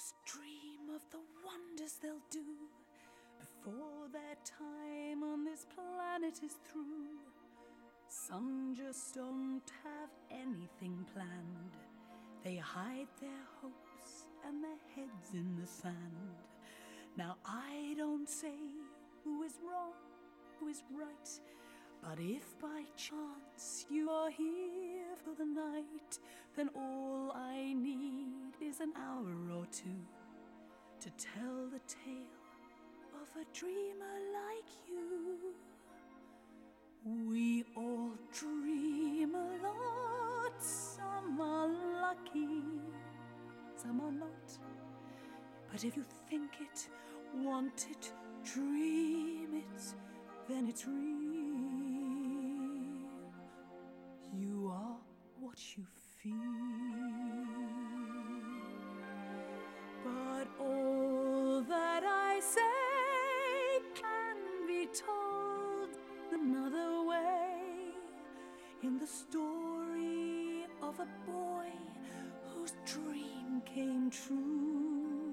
just dream of the wonders they'll do before their time on this planet is through. Some just don't have anything planned. They hide their hopes and their heads in the sand. Now I don't say who is wrong, who is right, but if by chance you are here for the night, then all I need is an hour or two to tell the tale of a dreamer like you. We all dream a lot. Some are lucky, some are not. But if you think it, want it, dream it, then it's real. You are what you feel. But all that I say can be told another way, in the story of a boy whose dream came true.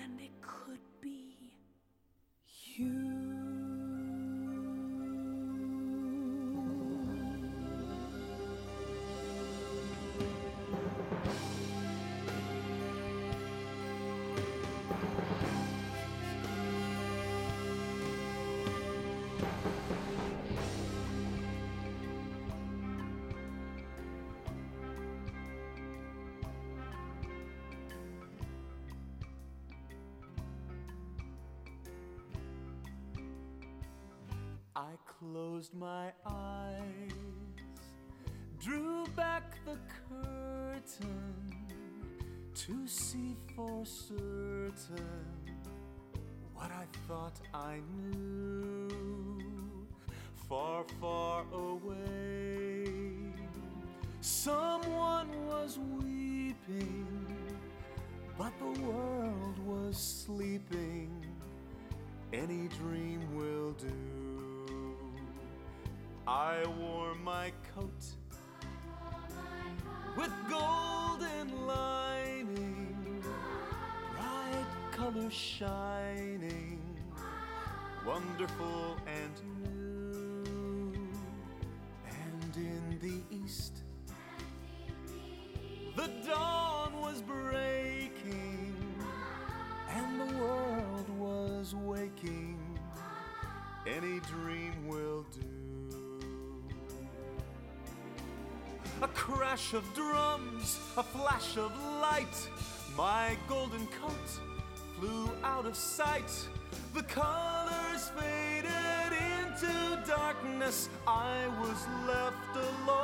And it could be you. I closed my eyes, drew back the curtain to see for certain what I thought I knew. Far, far away, someone was weeping, but the world was sleeping. Any dream will do. I wore my coat with golden lining, bright colors shining, wonderful and new. And in the east, the dawn was breaking, and the world was waking. Any dream will do. A crash of drums, a flash of light, my golden coat flew out of sight. The colors faded into darkness. I was left alone.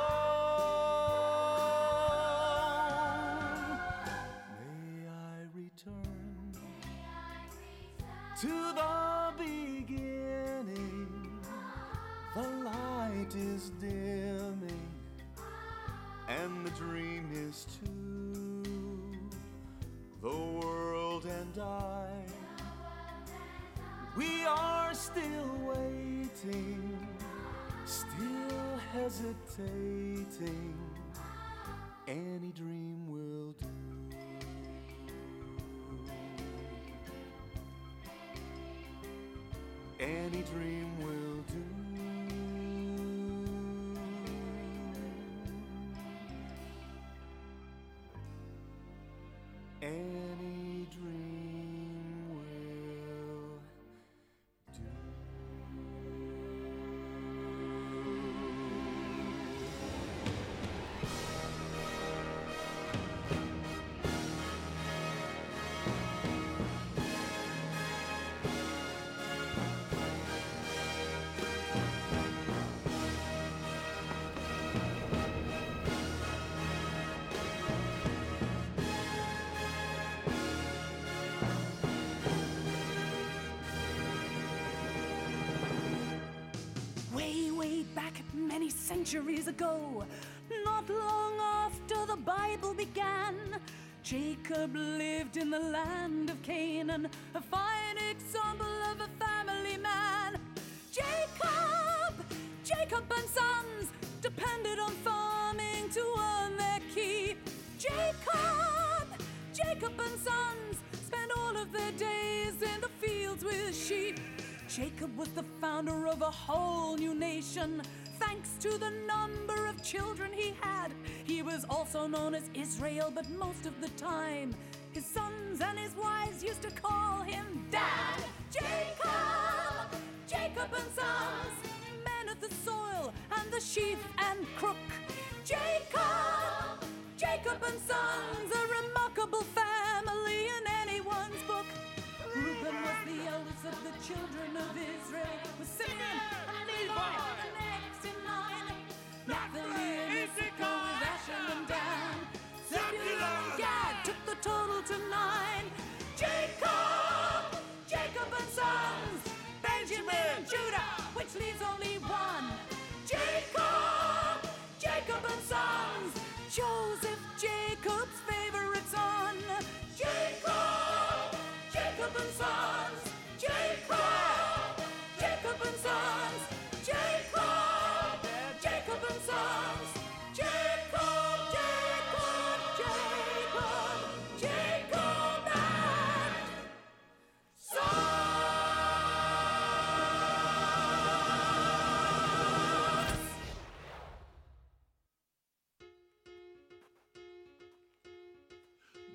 May I return to the beginning. The light is dimming, and the dream is too. The world and I, we are still waiting, still hesitating. Any dream will do. Any dream will do. Any dream will do. Way back many centuries ago, not long after the Bible began, Jacob lived in the land of Canaan, a fine example of a family man. Jacob and sons depended on farming to earn their keep. Jacob Jacob was the founder of a whole new nation. Thanks to the number of children he had, he was also known as Israel, but most of the time, his sons and his wives used to call him Dad. Jacob! Jacob and sons, men of the soil and the sheaf and crook. Jacob! Jacob and sons, a remarkable family in anyone's book. Reuben was the eldest of the children of Israel, with Simeon and Levi the next in line. Naphtali and Issachar with Asher and Dan. Zebulun and Gad took the total to 9. Jacob! Jacob and sons, Benjamin and Judah, which leaves only one. Jacob! Jacob and sons, Joseph, Jacob's favorite son. Jacob! Jacob and sons, Jacob! Jacob and sons, Jacob! Jacob and sons, Jacob! Jacob! Jacob! Jacob and sons!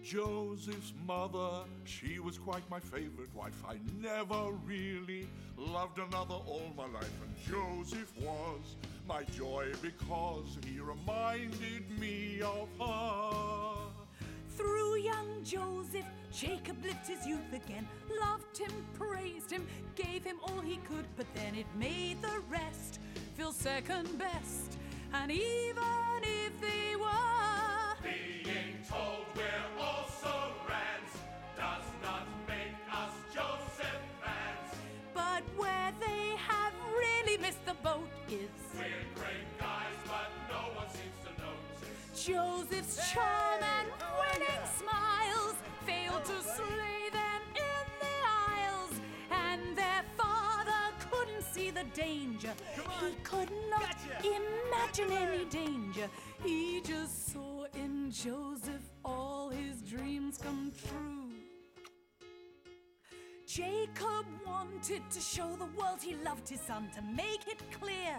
Joseph's mother, she was quite my favorite wife. I never really loved another all my life. And Joseph was my joy because he reminded me of her. Through young Joseph, Jacob lived his youth again, loved him, praised him, gave him all he could, but then it made the rest feel second best. And even if they were Being told we're also rants does not make us Joseph fans. but where they have really missed the boat is We're great guys, but no one seems to notice. Joseph's charm and winning smiles failed to slay them in the aisles, and their father couldn't see the danger. He could not imagine any danger. He just saw in Joseph all his dreams come true. Jacob wanted to show the world he loved his son, to make it clear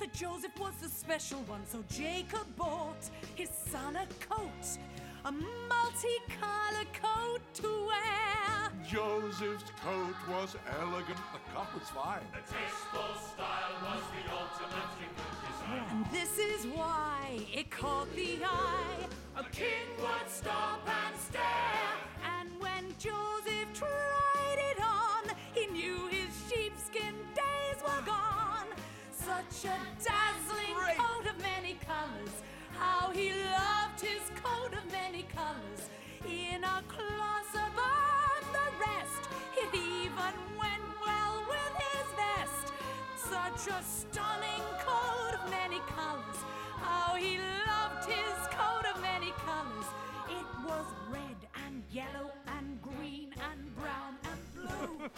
that Joseph was the special one. So Jacob bought his son a coat, a multicolored coat to wear. Joseph's coat was elegant, the cut was fine. The tasteful style was the ultimate in good design. And this is why it caught the eye. A king would stop and stare, and when Joseph tried it on, he knew his sheepskin days were gone. Such a dazzling coat of many colors, how he loved his coat of many colors. In a class above the rest, it even went well with his vest. Such a stunning coat of many colors, how he loved his coat of many colors. It was red and yellow and green and brown and blue.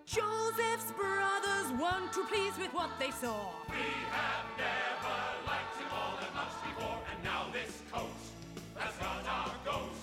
Joseph's brothers weren't too pleased with what they saw. We have never liked him all that much before, and now this coat has got our ghost.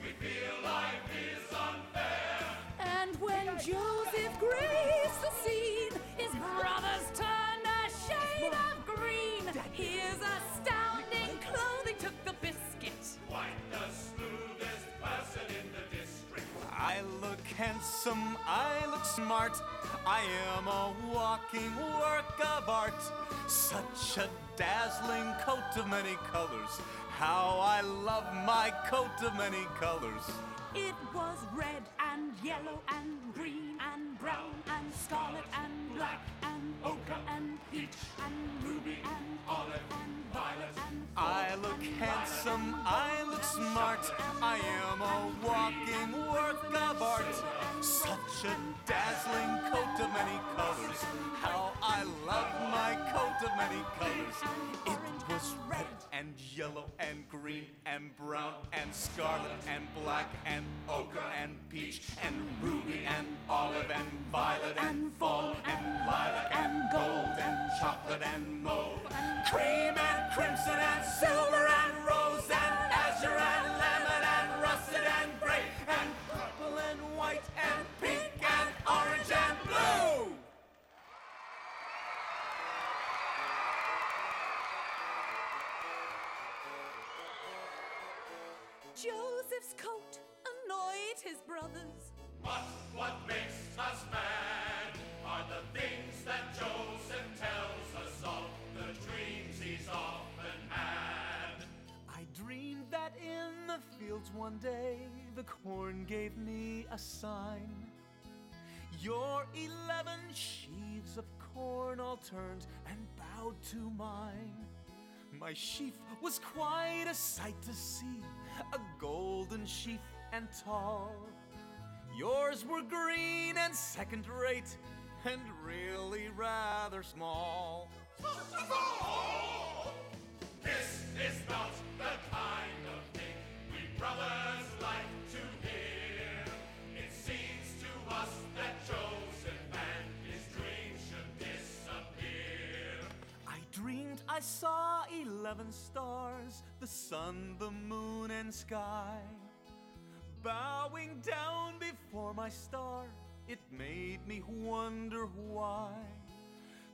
We feel life is unfair. And when Joseph graced the scene, his brothers turned a shade of green. His astounding clothing took the biscuit. Quite the smoothest person in the district. I look handsome, I look smart, I am a walking work of art. Such a dazzling coat of many colors, how I love my coat of many colors. It was red and yellow and green and brown and scarlet and black and ochre and peach and ruby and olive and violet and I look handsome, I look smart, I am a walking work of art. Such a dazzling coat of many colors, how I love my coat of many colors. It was red and yellow and green and brown and scarlet and black and ochre and peach and ruby and olive and violet and fawn and lilac and gold and chocolate and mauve, cream and crimson and silver and rose and azure and lemon and russet and gray and purple and white and pink and orange. Joseph's coat annoyed his brothers. But what makes us mad are the things that Joseph tells us of, the dreams he's often had. I dreamed that in the fields one day the corn gave me a sign. Your 11 sheaves of corn all turned and bowed to mine. My sheaf was quite a sight to see, a golden sheaf and tall. Yours were green and second-rate, and really rather small. This is not the kind of thing we brothers like to hear. It seems to us that Joseph and his dreams should disappear. I dreamed I saw 11 stars, the sun, the moon, and sky. Bowing down before my star, it made me wonder why.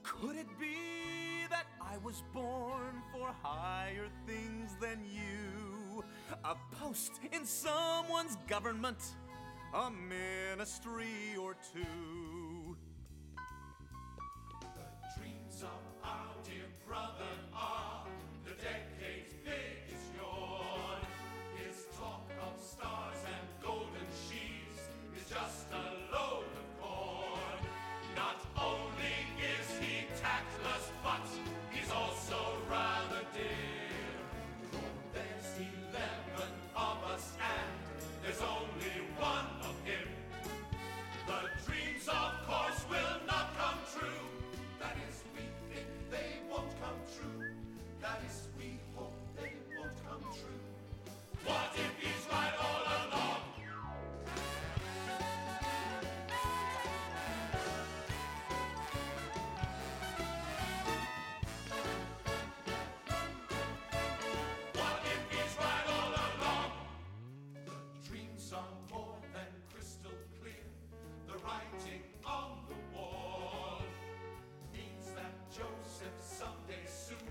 Could it be that I was born for higher things than you? A post in someone's government, a ministry or two. The dreams of our dear brother are the decade's biggest yawn. His talk of stars and golden sheaves is just a load of corn. Not only is he tactless, but he's also rather dear. There's 11 of us and there's only one of him. The dreams, of course, will not come true. That is, we think they won't come true. That is, we hope they won't come true. What if he's right all along? What if he's right all along? The dreams are more than crystal clear. The writing on the wall means that Joseph someday soon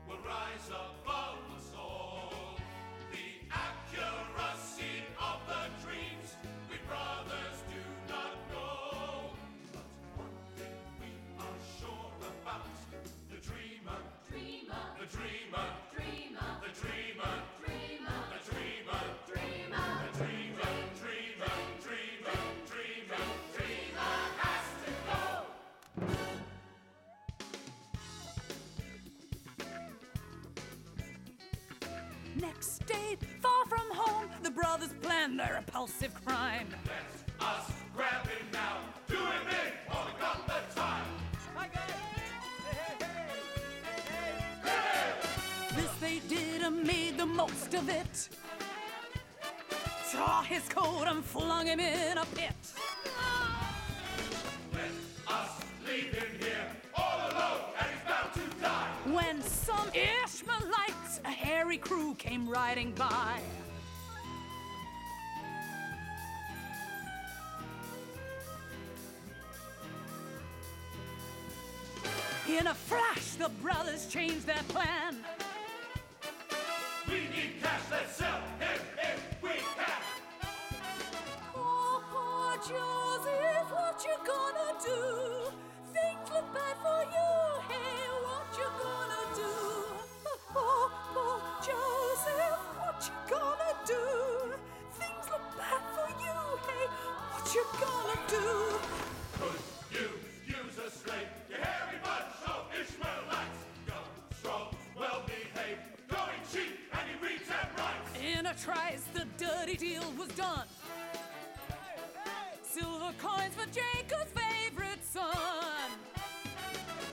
will rise above us all. The accuracy of the dreams we brothers do not know. But one thing we are sure about, the dreamer, the dreamer, the dreamer, the dreamer, the dreamer, has to go. Next day, far from home, the brothers plan their repulsive crime. Let us grab him now, do him in, while we got the time. Hi guys! Hey! This they did and made the most of it. Tore his coat and flung him in a pit. Let us leave him here, all alone, and he's bound to die. When some Ishmaelites, a hairy crew, came riding by. In a flash, the brothers changed their plan. We need cash, let's sell him if we can. Oh, Joseph, what you gonna do? Things look bad for you, hey, what you gonna do? Oh, Joseph, what you gonna do? Things look bad for you, hey, what you gonna do? Could you use a slave, you hairy bunch of Ishmaelites? Young, strong, well-behaved, going cheap, and he reads and writes. In a trice, the dirty deal was done. Silver coins for Jacob's favorite son.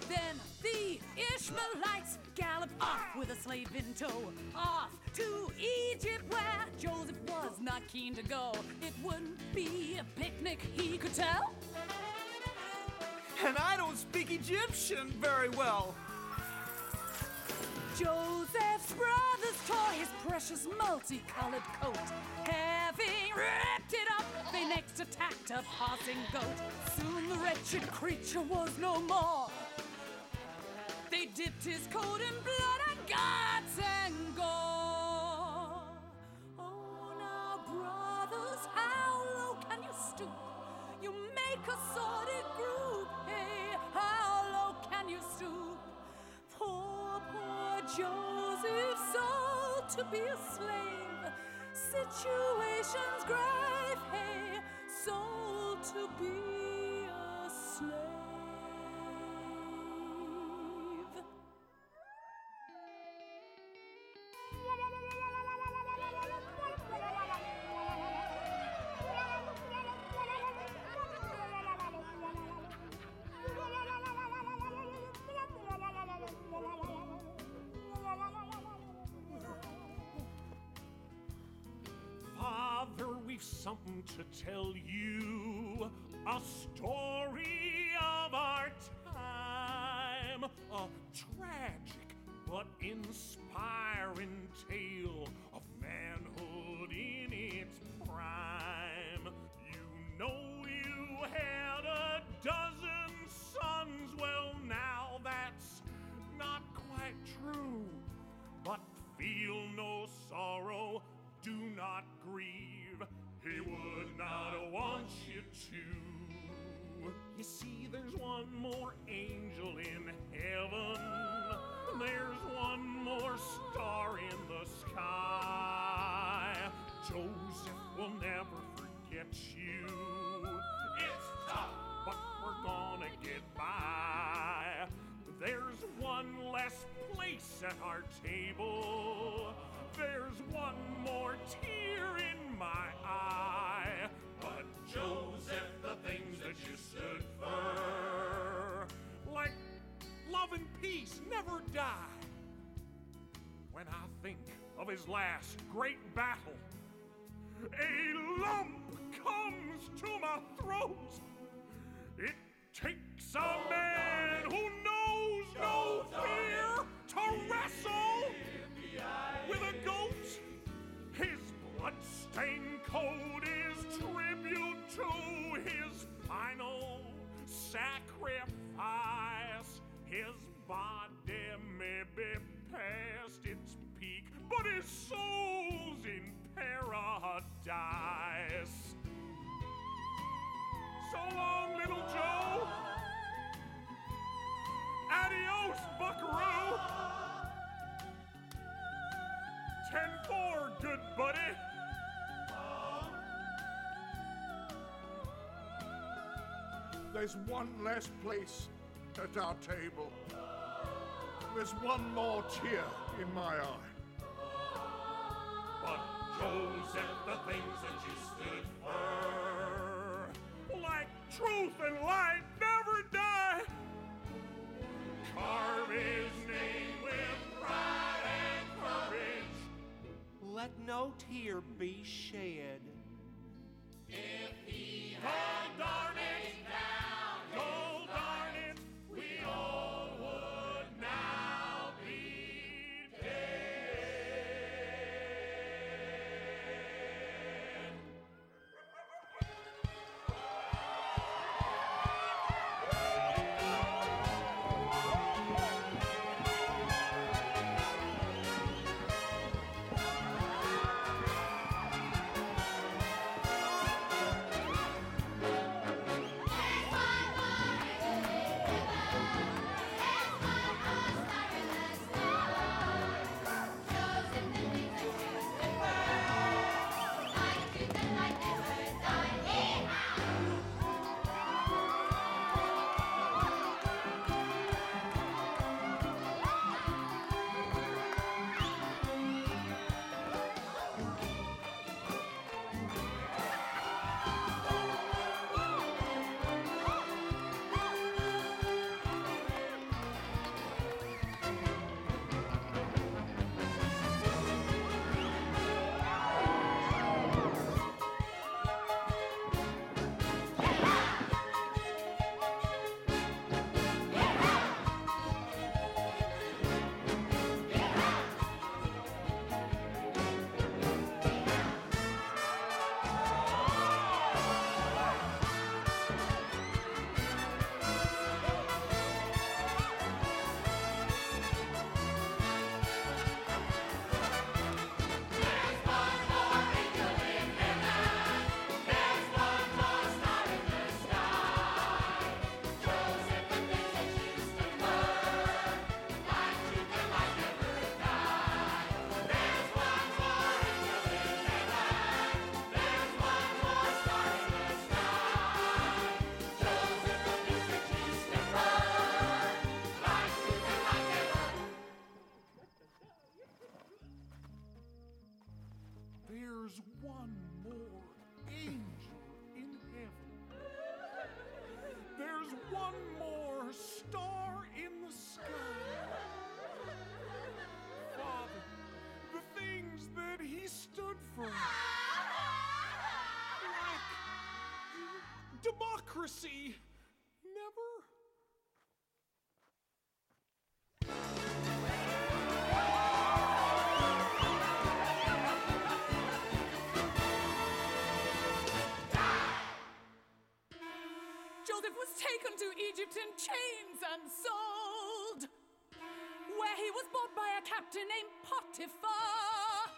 Then the Ishmaelites galloped off with a slave in tow, off to Egypt where Joseph was not keen to go. It wouldn't be a picnic, he could tell. And I don't speak Egyptian very well. Joseph's brothers tore his precious multicolored coat. Having ripped it up, they next attacked a passing goat. Soon the wretched creature was no more. They dipped his coat in blood and guts and gore. Oh, like a sordid group. Hey, how low can you stoop? Poor, poor Joseph's soul to be a slave. Situation's grave. Hey, soul to be a slave. Father, we've something to tell you, a story of our time, a tragic but inspiring tale of manhood in its prime. You know you had a dozen sons, well now that's not quite true, but feel no sorrow, do not grieve, he would not want you to. You see, there's one more angel in heaven, there's one more star in the sky. Joseph will never forget you. It's tough, but we're gonna get by. There's one less place at our table, there's one more tear in my eye. But Joseph, the things that you stood for, like love and peace, never die. When I think of his last great battle, a lump comes to my throat. It takes a man who knows no fear to wrestle with a goat. His blood-stained coat is tribute to his final sacrifice. His body may be past its peak, but his soul's in paradise. So long, little Joe. Adios, buckaroo. 10-4, good buddy. There's one less place at our table. There's one more tear in my eye. But Joseph, the things that you stood for, like truth and light, never die. Carve his name with pride and courage. Let no tear be shed. If he had darn it down, oh darn it, we all would now be dead. one more angel in heaven. There's one more star in the sky. Father, the things that he stood for, like democracy, never. Joseph was taken to Egypt in chains and sold, where he was bought by a captain named Potiphar.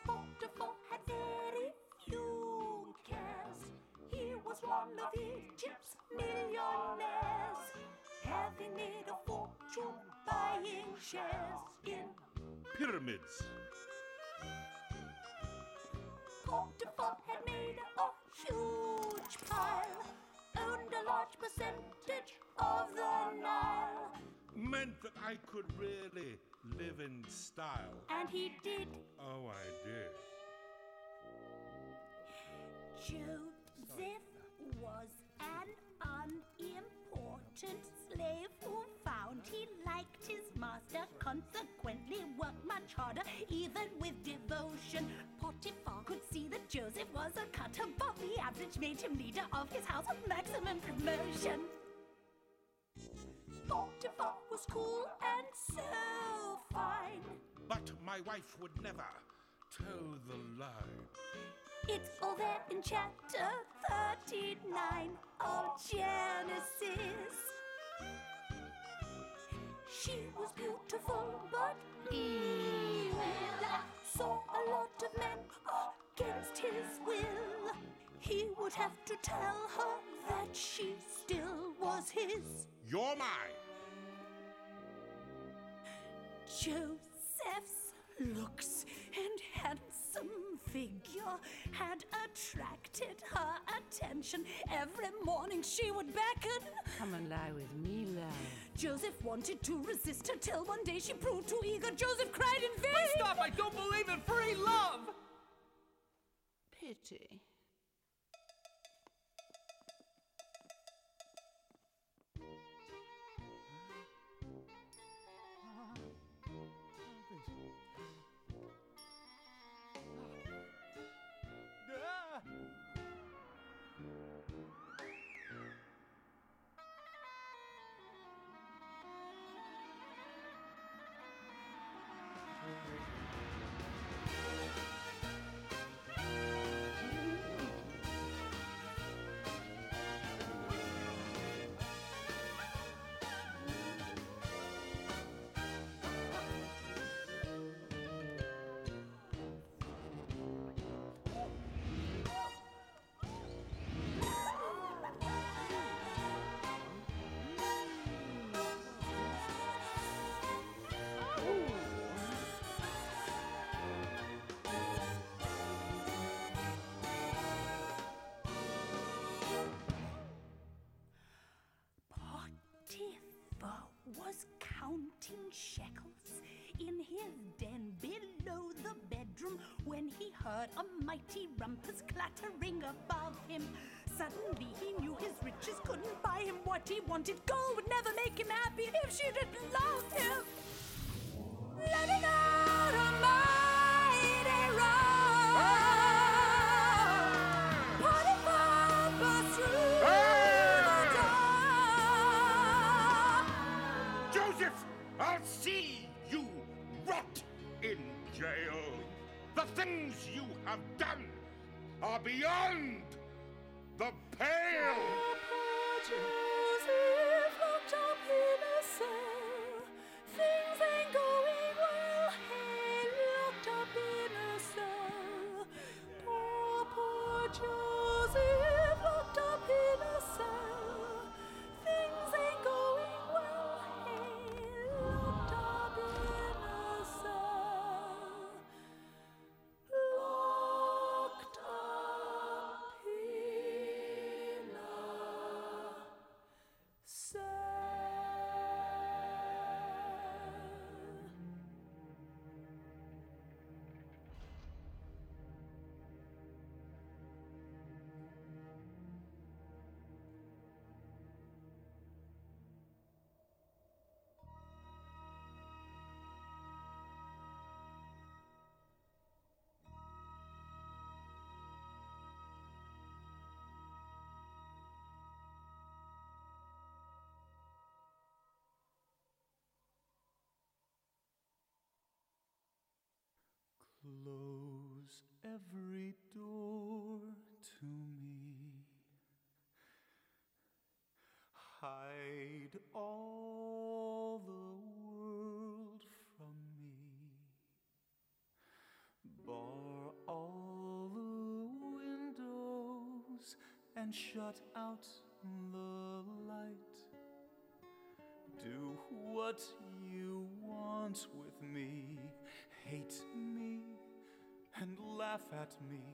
Potiphar had very few cares. He was one of Egypt's millionaires, having made a fortune buying shares in Pyramids. Potiphar had made a huge pile, owned a large percentage of the Nile, Meant that I could really live in style. and he did. Oh, I did. Joseph was an unimportant slave who found he liked his master, consequently worked much harder, even with devotion. Potiphar could see that Joseph was a cut above the average, made him leader of his house with maximum promotion. Potiphar was cool and so fine. But my wife would never toe the line. It's all there in chapter 39 of Genesis. She was beautiful but evil, saw a lot of men against his will. He would have to tell her that she still was his. You're mine. Joseph's looks and handsome figure had attracted her attention. Every morning she would beckon. Come and lie with me, love. Joseph wanted to resist her till one day she proved too eager. Joseph cried in vain. Please stop! I don't believe in free love! Pity. Potiphar was counting shekels in his den below the bedroom when he heard a mighty rumpus clattering above him. Suddenly he knew his riches couldn't buy him what he wanted. Gold would never make him happy if she didn't love him. Letting out a mighty roar, Potiphar burst through the door. Joseph, I'll see you rot in jail. The things you have done are beyond the pale. Joseph locked up in a cell. Things ain't going well. Hey, locked up in a cell. Poor Joseph locked up in a cell. Things ain't going well. Hey, locked up in a cell. Locked up in a cell. Close every door to me. Hide all the world from me. Bar all the windows and shut out the light. Do what you want with me. Hate me and laugh at me.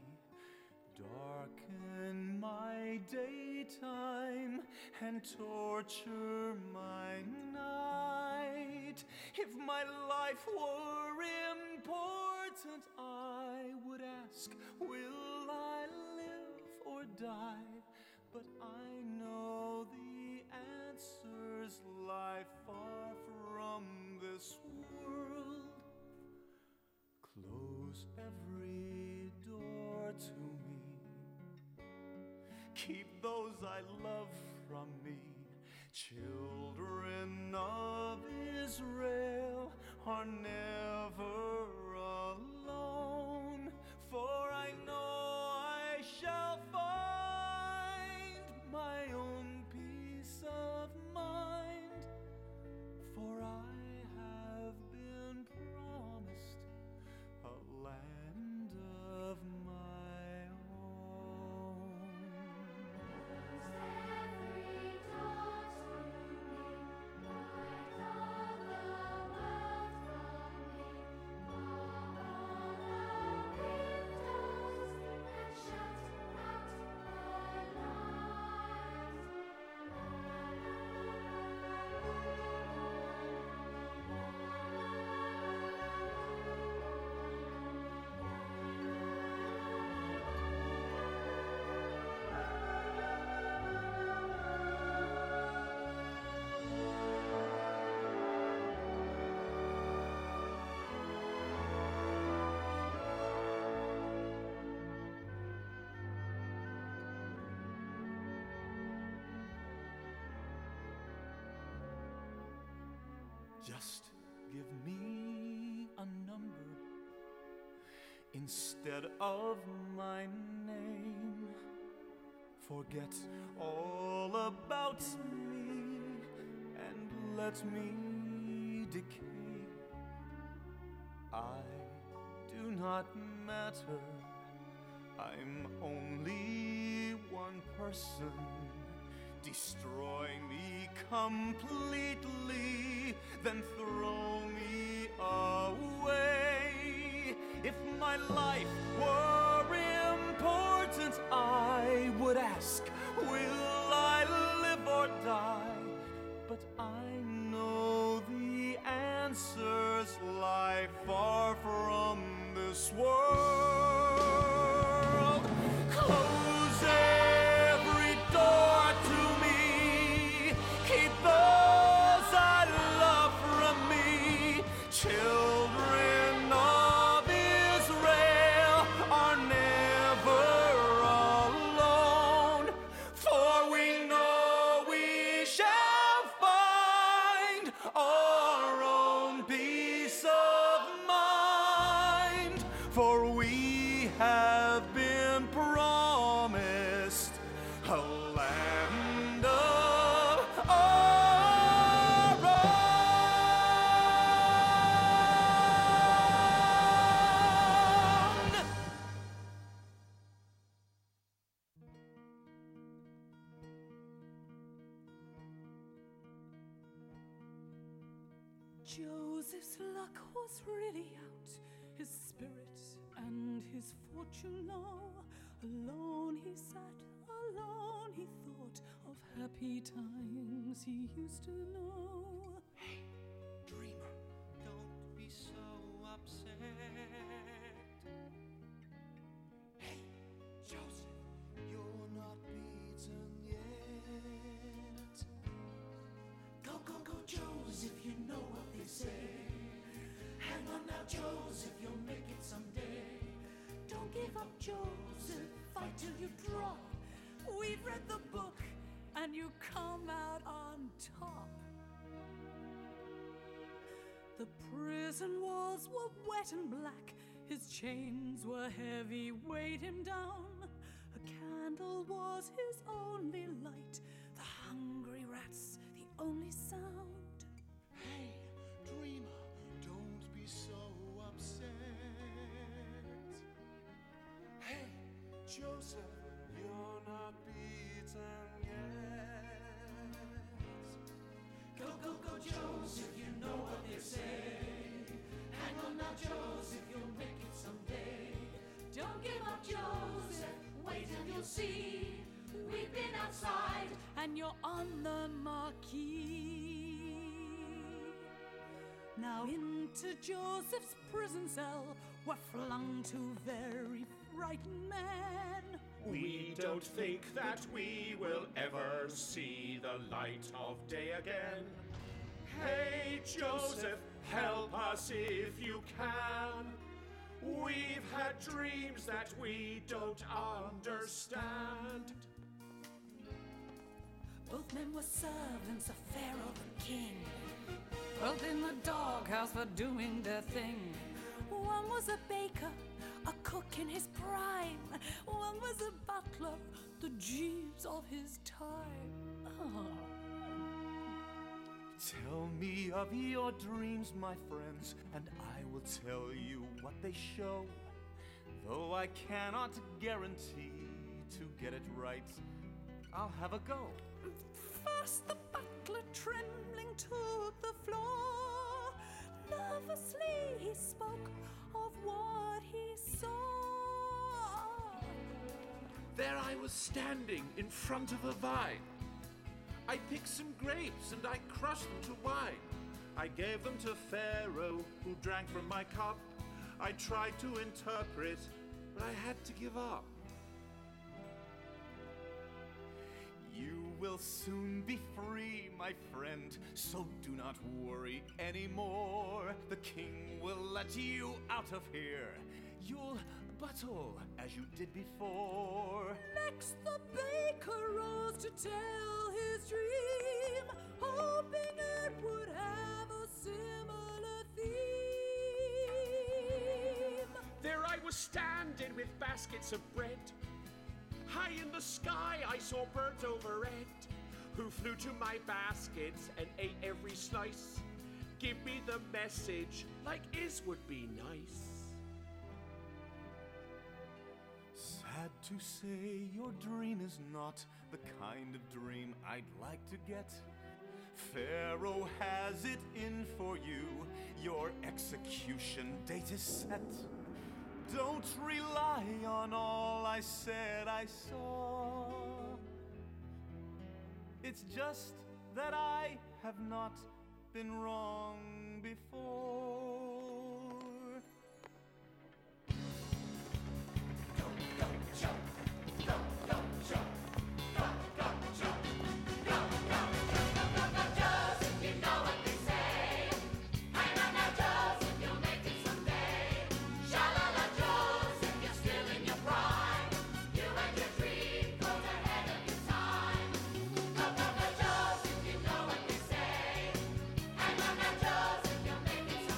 Darken my daytime and torture my night. If my life were important, I would ask, will I live or die? But I know the answers lie far from this world. Close every door to me. Keep those I love from me. Children of Israel are never alone, for I know I shall find my own peace of mind, for I have been promised a land of my own. Every door to me, light all the world from me. Bar all the windows and shut out the light. Just give me a number instead of my name. Forget all about me and let me decay. I do not matter. I'm only one person. Destroy me completely, then throw me away. If my life were important, I would ask, will I live or die? But I know the answers lie far from this world. Close every door to me. Keep those I love from me. Children of Israel are never Joseph's luck was really out, his spirit and his fortune low. Alone he sat, alone he thought of happy times he used to know. Hey, dreamer, don't be so upset. Hey, Joseph, you're not beaten yet. Go, go, go, Joseph, you know what they say. Hang on now, Joseph, you'll make it someday. Don't give up, Joseph, fight till you drop. We've read the book and you come out on top. The prison walls were wet and black, his chains were heavy, weighed him down. A candle was his only light, the hungry rats the only sound. Hey, dreamer, don't be so upset. Hey, Joseph, you're not beaten yet. Go, go, go, Joseph, you know what they say. Hang on now, Joseph, you'll make it someday. Don't give up, Joseph, Wait till you'll see. We've been outside. and you're on the marquee. Now into Joseph's prison cell were flung two very frightened men. We don't think that we will ever see the light of day again. Hey, Joseph, help us if you can. We've had dreams that we don't understand. Both men were servants of Pharaoh the king, both in the doghouse for doing their thing. One was a baker, a cook in his prime. One was a butler, the Jeeves of his time. Oh. Tell me of your dreams, my friends, and I will tell you what they show. Though I cannot guarantee to get it right, I'll have a go. First the butler trembling took the floor. Nervously he spoke of what he saw. There I was standing in front of a vine. I picked some grapes and I crushed them to wine. I gave them to Pharaoh, who drank from my cup. I tried to interpret, but I had to give up. You will soon be free, my friend, so do not worry anymore. The king will let you out of here. You'll buttle as you did before. Next the baker rose to tell his dream, hoping it would have a similar theme. There I was standing with baskets of bread. High in the sky I saw birds overhead, who flew to my baskets and ate every slice. Give me the message like is would be nice. Sad to say, your dream is not the kind of dream I'd like to get. Pharaoh has it in for you. Your execution date is set. Don't rely on all I said I saw. It's just that I have not been wrong before. Joseph, you'll make it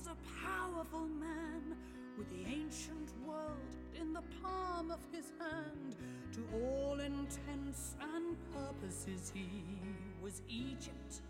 was a powerful man, with the ancient world in the palm of his hand. To all intents and purposes he was Egypt,